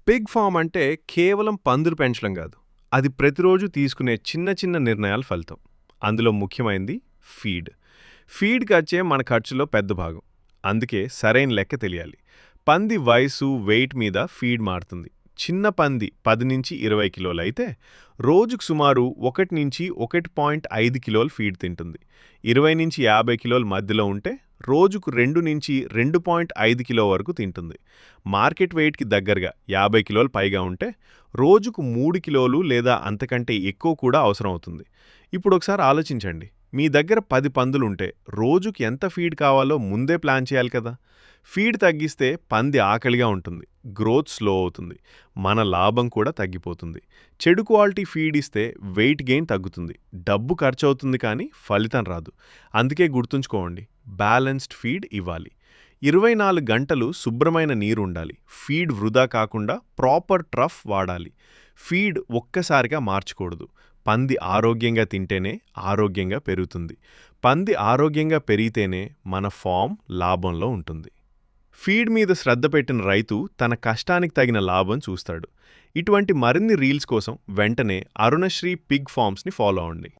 Pig form అంటే కేవలం పందులు పెంచడం కాదు. అది ప్రతిరోజు తీసుకునే చిన్న చిన్న నిర్ణయాల ఫలితం. అందులో ముఖ్యమైనది ఫీడ్. ఫీడ్ ఖర్చే మన ఖర్చులో పెద్ద భాగం. అందుకే సరైన లెక్క తెలియాలి. పంది వయసు, వెయిట్ మీద ఫీడ్ మారుతుంది. చిన్న పంది 10-20 కిలోలైతే రోజుకు సుమారు 1-1.5 కిలోల ఫీడ్ తింటుంది. 20-50 కిలోల మధ్యలో ఉంటే రోజుకు 2-2.5 కిలో వరకు తింటుంది. మార్కెట్ వెయిట్కి దగ్గరగా 50 కిలోలు పైగా ఉంటే రోజుకు 3 కిలోలు లేదా అంతకంటే ఎక్కువ కూడా అవసరం అవుతుంది. ఇప్పుడు ఒకసారి ఆలోచించండి. మీ దగ్గర 10 పందులుంటే రోజుకు ఎంత ఫీడ్ కావాలో ముందే ప్లాన్ చేయాలి కదా. ఫీడ్ తగ్గిస్తే పంది ఆకలిగా ఉంటుంది, గ్రోత్ స్లో అవుతుంది, మన లాభం కూడా తగ్గిపోతుంది. చెడు క్వాలిటీ ఫీడ్ ఇస్తే వెయిట్ గెయిన్ తగ్గుతుంది, డబ్బు ఖర్చు అవుతుంది కానీ ఫలితం రాదు. అందుకే గుర్తుంచుకోండి, బ్యాలెన్స్డ్ ఫీడ్ ఇవ్వాలి. 24 గంటలు శుభ్రమైన నీరు ఉండాలి. ఫీడ్ వృధా కాకుండా ప్రాపర్ ట్రఫ్ వాడాలి. ఫీడ్ ఒక్కసారిగా మార్చకూడదు. పంది ఆరోగ్యంగా తింటేనే ఆరోగ్యంగా పెరుగుతుంది. పంది ఆరోగ్యంగా పెరిగితేనే మన ఫామ్ లాభంలో ఉంటుంది. ఫీడ్ మీద శ్రద్ధ పెట్టిన రైతు తన కష్టానికి తగిన లాభం చూస్తాడు. ఇటువంటి మరిన్ని రీల్స్ కోసం వెంటనే అరుణశ్రీ పిగ్ ఫార్మ్స్ని ఫాలో అవ్వండి.